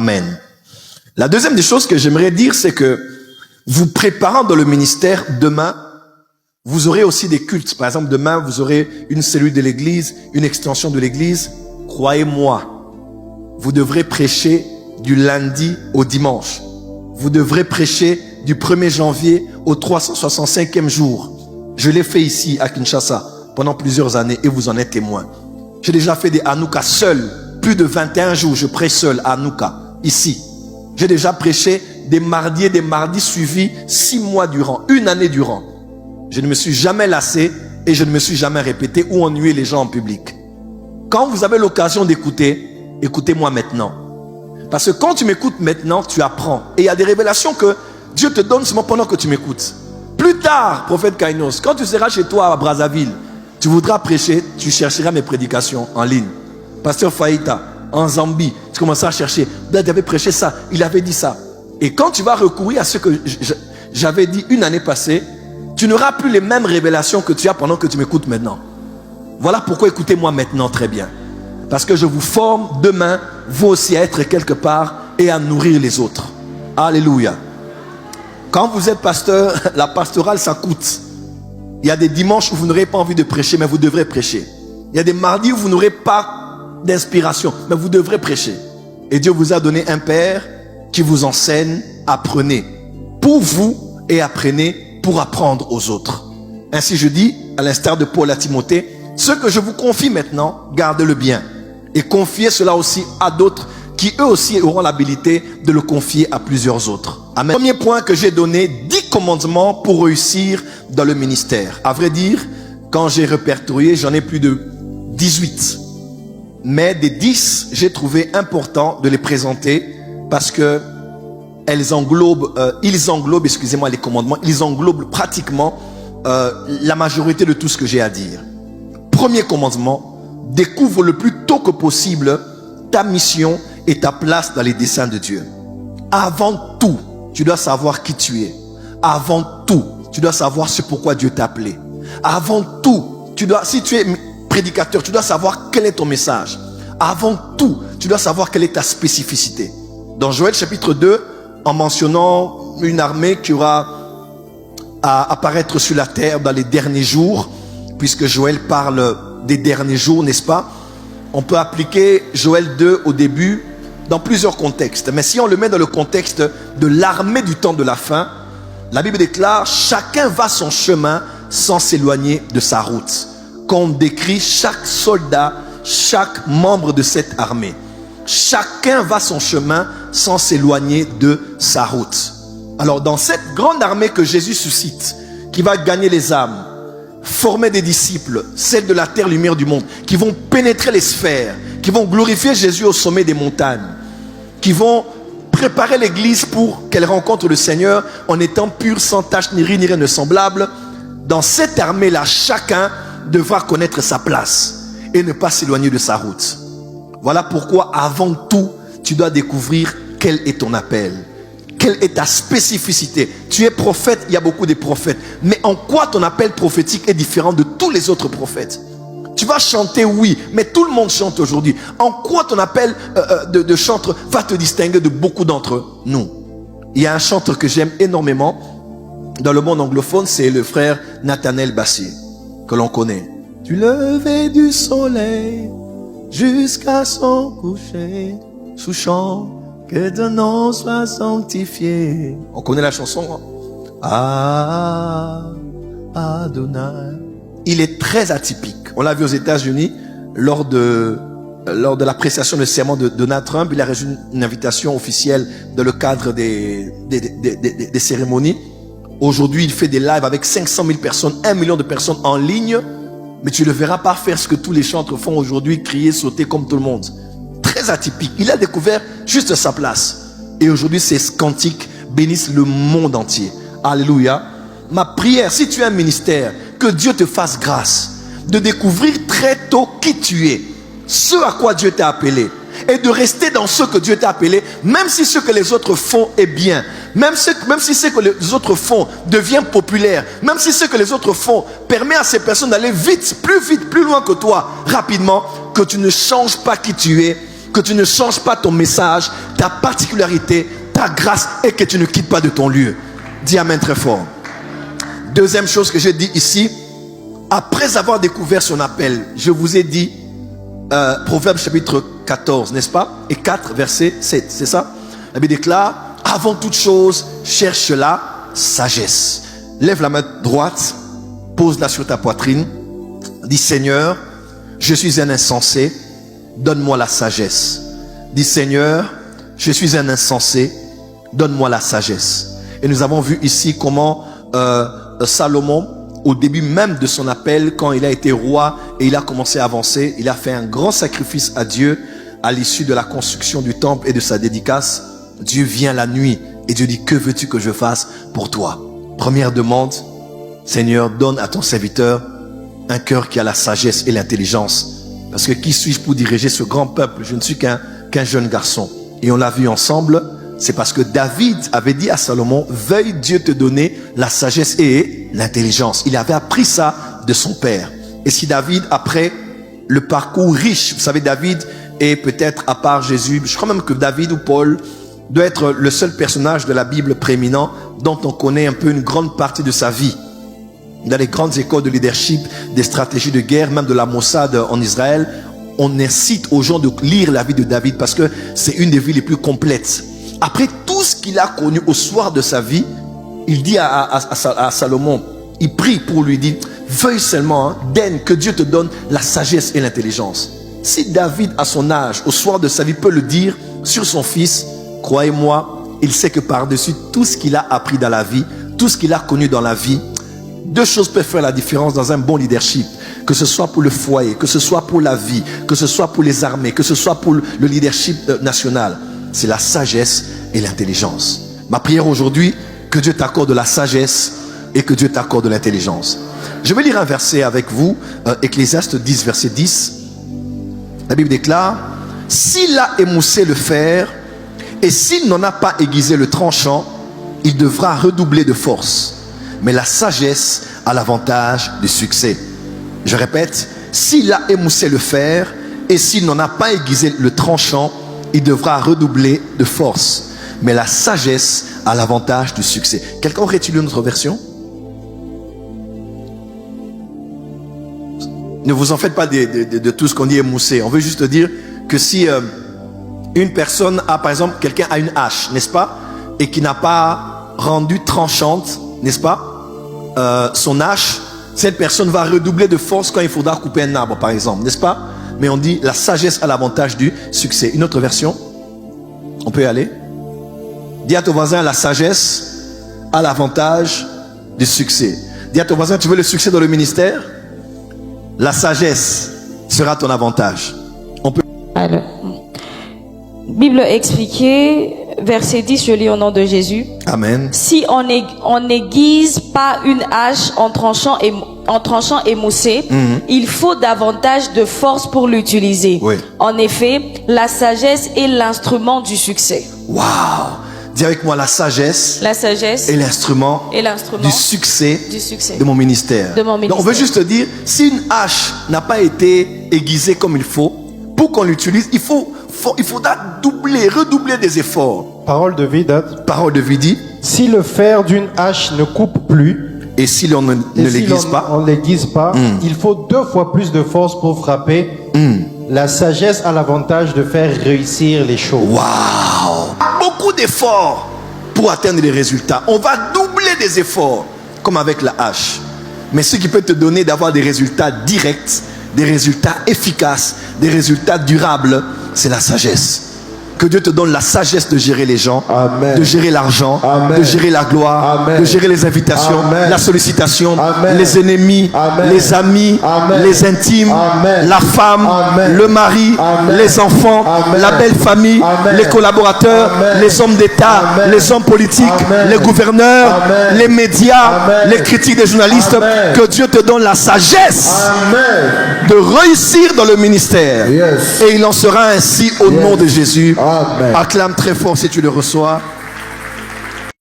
Amen. La deuxième des choses que j'aimerais dire, c'est que vous préparant dans le ministère, demain, vous aurez aussi des cultes. Par exemple, demain, vous aurez une cellule de l'église, une extension de l'église. Croyez-moi, vous devrez prêcher du lundi au dimanche. Vous devrez prêcher du 1er janvier au 365e jour. Je l'ai fait ici à Kinshasa pendant plusieurs années et vous en êtes témoin. J'ai déjà fait des Hanouka seul. Plus de 21 jours, je prêche seul à Hanouka, ici. J'ai déjà prêché des mardis et des mardis suivis 6 mois durant, une année durant. Je ne me suis jamais lassé et je ne me suis jamais répété ou ennuyé les gens en public. Quand vous avez l'occasion d'écouter, écoutez-moi maintenant. Parce que quand tu m'écoutes maintenant, tu apprends. Et il y a des révélations que Dieu te donne seulement pendant que tu m'écoutes. Plus tard, prophète Kainos, quand tu seras chez toi à Brazzaville, tu voudras prêcher, tu chercheras mes prédications en ligne. Pasteur Faïta, en Zambie, tu commenceras à chercher. Il avait prêché ça, il avait dit ça. Et quand tu vas recourir à ce que j'avais dit une année passée, tu n'auras plus les mêmes révélations que tu as pendant que tu m'écoutes maintenant. Voilà pourquoi écoutez-moi maintenant très bien. Parce que je vous forme demain, vous aussi à être quelque part et à nourrir les autres. Alléluia. Quand vous êtes pasteur, la pastorale ça coûte. Il y a des dimanches où vous n'aurez pas envie de prêcher, mais vous devrez prêcher. Il y a des mardis où vous n'aurez pas d'inspiration, mais vous devrez prêcher. Et Dieu vous a donné un Père qui vous enseigne, apprenez pour vous et apprenez pour apprendre aux autres. Ainsi je dis, à l'instar de Paul à Timothée, ce que je vous confie maintenant, gardez-le bien et confiez cela aussi à d'autres qui eux aussi auront l'habilité de le confier à plusieurs autres. Amen. Premier point que j'ai donné, 10 commandements pour réussir dans le ministère. À vrai dire, quand j'ai répertorié, j'en ai plus de 18. Mais des 10, j'ai trouvé important de les présenter parce que ils englobent, excusez-moi, les commandements, ils englobent pratiquement la majorité de tout ce que j'ai à dire. Premier commandement, découvre le plus tôt que possible ta mission et ta place dans les desseins de Dieu. Avant tout, tu dois savoir qui tu es. Avant tout, tu dois savoir ce pourquoi Dieu t'a appelé. Avant tout, si tu es prédicateur, tu dois savoir quel est ton message. Avant tout, tu dois savoir quelle est ta spécificité. Dans Joël chapitre 2, en mentionnant une armée qui aura à apparaître sur la terre dans les derniers jours, puisque Joël parle des derniers jours, n'est-ce pas? On peut appliquer Joël 2 au début dans plusieurs contextes. Mais si on le met dans le contexte de l'armée du temps de la fin, la Bible déclare « Chacun va son chemin sans s'éloigner de sa route ». Qu'on décrit chaque soldat, chaque membre de cette armée. Chacun va son chemin sans s'éloigner de sa route. Alors dans cette grande armée que Jésus suscite, qui va gagner les âmes, former des disciples, celles de la terre, lumière du monde, qui vont pénétrer les sphères, qui vont glorifier Jésus au sommet des montagnes, qui vont préparer l'église pour qu'elle rencontre le Seigneur en étant pure, sans tache, ni rien de semblable. Dans cette armée-là, chacun devra connaître sa place et ne pas s'éloigner de sa route. Voilà pourquoi avant tout, tu dois découvrir quel est ton appel. Quelle est ta spécificité? Tu es prophète, il y a beaucoup de prophètes. Mais en quoi ton appel prophétique est différent de tous les autres prophètes? Tu vas chanter, oui, mais tout le monde chante aujourd'hui. En quoi ton appel de chanteur va te distinguer de beaucoup d'entre nous? Il y a un chanteur que j'aime énormément dans le monde anglophone, c'est le frère Nathanaël Bassey, que l'on connaît. Du lever du soleil jusqu'à son coucher, sous chant, que ton nom soit sanctifié. On connaît la chanson, hein? Ah, Adonai. Il est très atypique. On l'a vu aux États-Unis lors de l'appréciation du serment de Donald Trump. Il a reçu une invitation officielle dans le cadre des cérémonies. Aujourd'hui, il fait des lives avec 500 000 personnes, 1 million de personnes en ligne. Mais tu ne le verras pas faire ce que tous les chanteurs font aujourd'hui, crier, sauter comme tout le monde. Très atypique. Il a découvert juste sa place. Et aujourd'hui, ces cantiques bénissent le monde entier. Alléluia. Ma prière, si tu as un ministère, que Dieu te fasse grâce de découvrir très tôt qui tu es, ce à quoi Dieu t'a appelé, et de rester dans ce que Dieu t'a appelé, même si ce que les autres font est bien, même si ce que les autres font devient populaire, même si ce que les autres font permet à ces personnes d'aller vite, plus loin que toi, rapidement, que tu ne changes pas qui tu es, que tu ne changes pas ton message, ta particularité, ta grâce et que tu ne quittes pas de ton lieu. Dis amen très fort. Deuxième chose que j'ai dit ici, après avoir découvert son appel, je vous ai dit, Proverbe chapitre 14, n'est-ce pas? Et 4, verset 7, c'est ça? La Bible déclare, avant toute chose, cherche la sagesse. Lève la main droite, pose-la sur ta poitrine, dis Seigneur, je suis un insensé, donne-moi la sagesse. Dis Seigneur, je suis un insensé, donne-moi la sagesse. Et nous avons vu ici comment Salomon, au début même de son appel, quand il a été roi et il a commencé à avancer, il a fait un grand sacrifice à Dieu à l'issue de la construction du temple et de sa dédicace. Dieu vient la nuit et Dieu dit, que veux-tu que je fasse pour toi? Première demande, Seigneur, donne à ton serviteur un cœur qui a la sagesse et l'intelligence. Parce que qui suis-je pour diriger ce grand peuple? Je ne suis qu'un jeune garçon. Et on l'a vu ensemble, c'est parce que David avait dit à Salomon, veuille Dieu te donner la sagesse et l'intelligence. Il avait appris ça de son père. Et si David, après le parcours riche, vous savez, David est peut-être, à part Jésus, je crois même que David ou Paul doit être le seul personnage de la Bible prééminent dont on connaît un peu une grande partie de sa vie. Dans les grandes écoles de leadership, des stratégies de guerre, même de la Mossad en Israël, on incite aux gens de lire la vie de David parce que c'est une des vies les plus complètes. Après tout ce qu'il a connu au soir de sa vie, il dit à Salomon, il prie pour lui, dit, veuille seulement, daigne que Dieu te donne la sagesse et l'intelligence. Si David, à son âge, au soir de sa vie, peut le dire sur son fils, croyez-moi, il sait que par-dessus tout ce qu'il a appris dans la vie, tout ce qu'il a connu dans la vie, deux choses peuvent faire la différence dans un bon leadership. Que ce soit pour le foyer, que ce soit pour la vie, que ce soit pour les armées, que ce soit pour le leadership national. C'est la sagesse et l'intelligence. Ma prière aujourd'hui, que Dieu t'accorde la sagesse et que Dieu t'accorde l'intelligence. Je vais lire un verset avec vous, Ecclésiaste 10, verset 10. La Bible déclare, s'il a émoussé le fer et s'il n'en a pas aiguisé le tranchant, il devra redoubler de force. Mais la sagesse a l'avantage du succès. Je répète, s'il a émoussé le fer et s'il n'en a pas aiguisé le tranchant, il devra redoubler de force. Mais la sagesse a l'avantage du succès. Quelqu'un aurait-il une autre version? Ne vous en faites pas de tout ce qu'on dit émoussé. On veut juste dire que si une personne a, par exemple, quelqu'un a une hache, n'est-ce pas? Et qui n'a pas rendu tranchante, n'est-ce pas, son hache, cette personne va redoubler de force quand il faudra couper un arbre, par exemple, n'est-ce pas? Mais on dit la sagesse a l'avantage du succès. Une autre version? On peut y aller? Dis à ton voisin, la sagesse a l'avantage du succès. Dis à ton voisin, tu veux le succès dans le ministère? La sagesse sera ton avantage. On peut... Alors, Bible expliquée, verset 10, je lis au nom de Jésus. Amen. Si on n'aiguise pas une hache en tranchant émoussé, il faut davantage de force pour l'utiliser. Oui. En effet, la sagesse est l'instrument du succès. Waouh! Dis avec moi, la sagesse est l'instrument du succès de mon ministère. Donc on veut juste dire, si une hache n'a pas été aiguisée comme il faut, pour qu'on l'utilise, il faudra redoubler des efforts. Parole de vie date. Parole de vie dit, si le fer d'une hache ne coupe plus, et si l'on ne l'aiguise pas, on l'aiguise pas, il faut 2 fois plus de force pour frapper. La sagesse a l'avantage de faire réussir les choses. Waouh! Beaucoup d'efforts pour atteindre les résultats. On va doubler des efforts, comme avec la hache. Mais ce qui peut te donner d'avoir des résultats directs, des résultats efficaces, des résultats durables, c'est la sagesse. Que Dieu te donne la sagesse de gérer les gens, Amen. De gérer l'argent, Amen. De gérer la gloire, Amen. De gérer les invitations, Amen. la sollicitation, Amen. les ennemis, Amen. les amis, Amen. les intimes, Amen. la femme, Amen. le mari, Amen. les enfants, Amen. la belle famille, Amen. les collaborateurs, Amen. les hommes d'État, Amen. les hommes politiques, Amen. les gouverneurs, Amen. les médias, Amen. les critiques des journalistes. Amen. Que Dieu te donne la sagesse Amen. de réussir dans le ministère. Yes. Et il en sera ainsi au Yes. nom de Jésus. Amen. Acclame très fort si tu le reçois.